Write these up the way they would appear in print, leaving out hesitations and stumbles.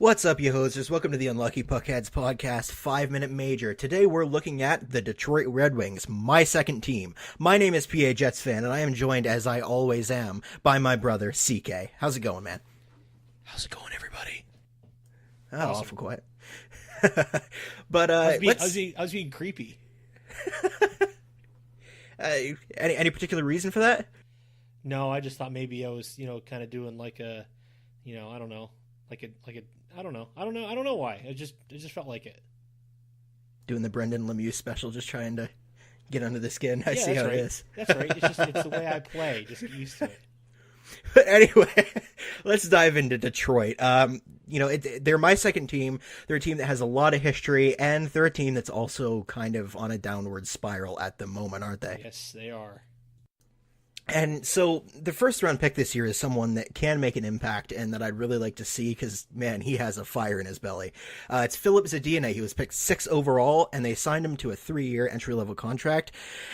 What's up, you hosers? Welcome to the Unlucky Puckheads Podcast 5-Minute Major. Today we're looking at the Detroit Red Wings, my second team. My name is PA Jets fan, and I am joined, as I always am, by my brother, CK. How's it going, man? How's it going, everybody? Oh, Awesome. awful quiet. But, I was being creepy. Any particular reason for that? No, I just thought maybe I was, kind of doing like a, I don't know, I don't know why. It just felt like it. Doing the Brendan Lemieux special, just trying to get under the skin. I Yeah, see how right. it is. That's right. It's the way I play. Just get used to it. But anyway, let's dive into Detroit. They're my second team. They're a team that has a lot of history, and they're a team that's also kind of on a downward spiral at the moment, aren't they? Yes, they are. And so the first round pick this year is someone that can make an impact and that I'd really like to see because, man, he has a fire in his belly. It's Phillips. He was picked 6th overall, and they signed him to a 3-year entry-level contract.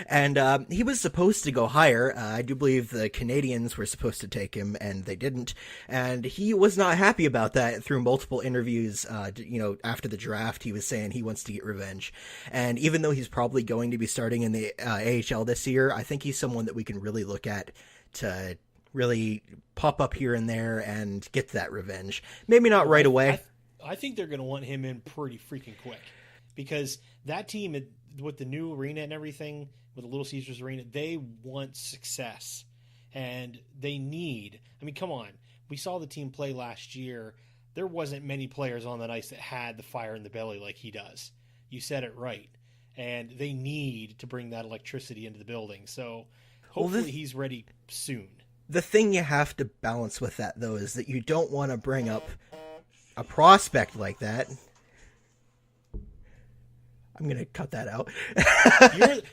And he was supposed to go higher. I do believe the Canadians were supposed to take him, and they didn't. And he was not happy about that through multiple interviews. After the draft, he was saying he wants to get revenge. And even though he's probably going to be starting in the AHL this year, I think he's someone that we can really look at to really pop up here and there and get that revenge. Maybe not right away. I think they're going to want him in pretty freaking quick because that team with the new arena and everything, with the Little Caesars Arena, they want success and they need. I mean, come on. We saw the team play last year. There wasn't many players on that ice that had the fire in the belly like he does. You said it right. And they need to bring that electricity into the building. So hopefully he's ready soon. The thing you have to balance with that, though, is that you don't want to bring up a prospect like that. I'm going to cut that out.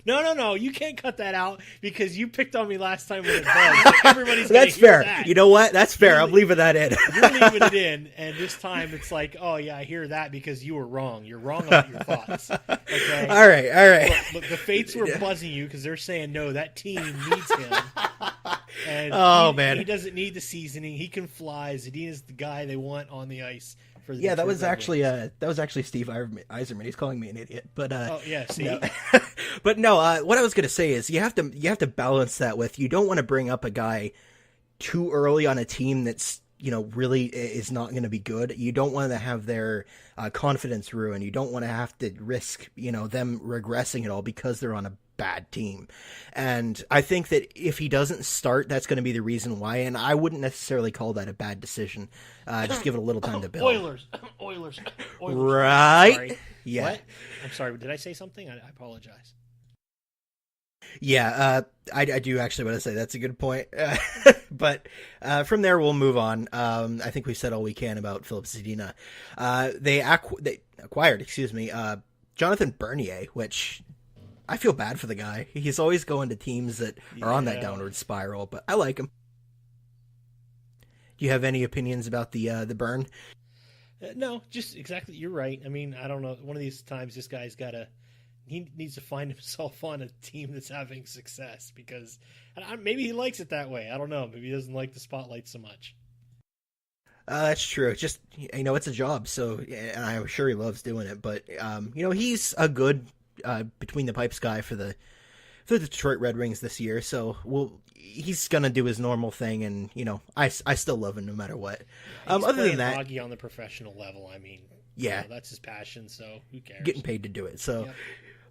No. You can't cut that out because you picked on me last time with it bugged. So everybody's going to That's hear fair. that. You know what? That's fair. I'm leaving that in. You're leaving it in, and this time it's like, oh, yeah, I hear that because you were wrong. You're wrong about your thoughts. Okay? All right. Look, the fates were buzzing you because they're saying, no, that team needs him. And man. He doesn't need the seasoning. He can fly. Zadina's the guy they want on the ice. That was actually Steve Yzerman. He's calling me an idiot, but see, no. But no. What I was going to say is you have to balance that with, you don't want to bring up a guy too early on a team that's really is not going to be good. You don't want to have their confidence ruined. You don't want to have to risk them regressing at all because they're on a bad team. And I think that if he doesn't start, that's going to be the reason why. And I wouldn't necessarily call that a bad decision. Just give it a little time to build. Oilers. Right? Sorry. Yeah. What? I'm sorry. Did I say something? I apologize. Yeah, I do actually want to say that's a good point. But from there, we'll move on. I think we said all we can about Phillips Zadina. They acquired, Jonathan Bernier, which I feel bad for the guy. He's always going to teams that are on that downward spiral, but I like him. Do you have any opinions about the burn? No, just exactly. You're right. I mean, I don't know. One of these times, this guy's he needs to find himself on a team that's having success because maybe he likes it that way. I don't know. Maybe he doesn't like the spotlight so much. That's true. Just, it's a job. So, and I'm sure he loves doing it, but, he's a good, between the pipes guy for the Detroit Red Wings this year. So he's going to do his normal thing. And, I still love him no matter what. He's other than that, hockey on the professional level. I mean, yeah, that's his passion. So who cares? Getting paid to do it. So, yep.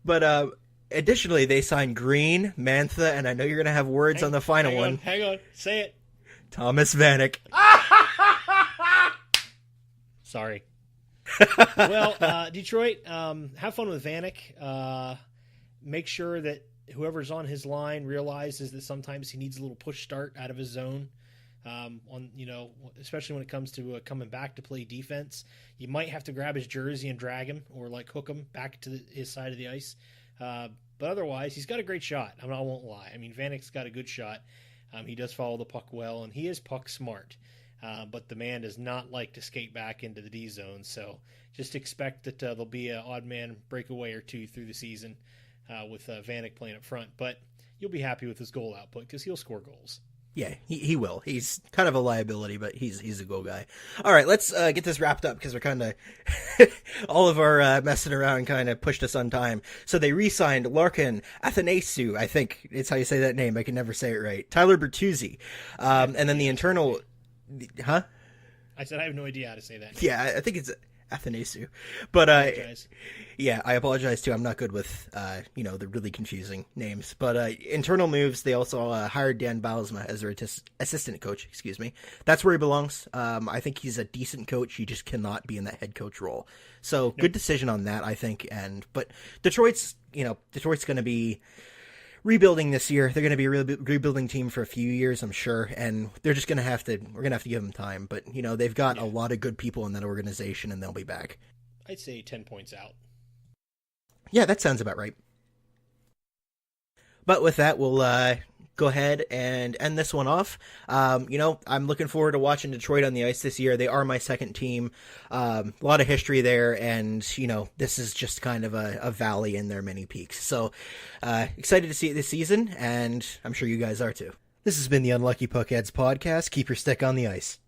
But, additionally, they signed Green, Mantha, and I know you're going to have words on the final one. Hang on. Say it. Thomas Vanek. Sorry. Well, Detroit, have fun with Vanek. Make sure that whoever's on his line realizes that sometimes he needs a little push start out of his zone. Especially when it comes to coming back to play defense, you might have to grab his jersey and drag him or hook him back to his side of the ice. But otherwise, he's got a great shot. I won't lie. I mean, Vanek's got a good shot. He does follow the puck well, and he is puck smart. But the man does not like to skate back into the D zone. So just expect that there'll be an odd man breakaway or two through the season with Vanek playing up front. But you'll be happy with his goal output because he'll score goals. Yeah, he will. He's kind of a liability, but he's a go guy. All right, let's get this wrapped up because we're kind of all of our messing around kind of pushed us on time. So they re-signed Larkin Athanasiou. I think it's how you say that name. I can never say it right. Tyler Bertuzzi, and then the internal, huh? I said I have no idea how to say that. Yeah, I think it's Athanasiou, but yeah, I apologize too. I'm not good with the really confusing names. But internal moves, they also hired Dan Bylsma as their assistant coach. Excuse me. That's where he belongs. I think he's a decent coach. He just cannot be in that head coach role. So good decision on that, I think. But Detroit's going to be rebuilding this year. They're going to be a rebuilding team for a few years, I'm sure, and they're just going to have to. We're going to have to give them time. But they've got a lot of good people in that organization, and they'll be back. I'd say 10 points out. Yeah, that sounds about right. But with that, we'll go ahead and end this one off. I'm looking forward to watching Detroit on the ice this year. They are my second team. A lot of history there, and this is just kind of a valley in their many peaks. So excited to see it this season, and I'm sure you guys are too. This has been the Unlucky Puckheads podcast. Keep your stick on the ice.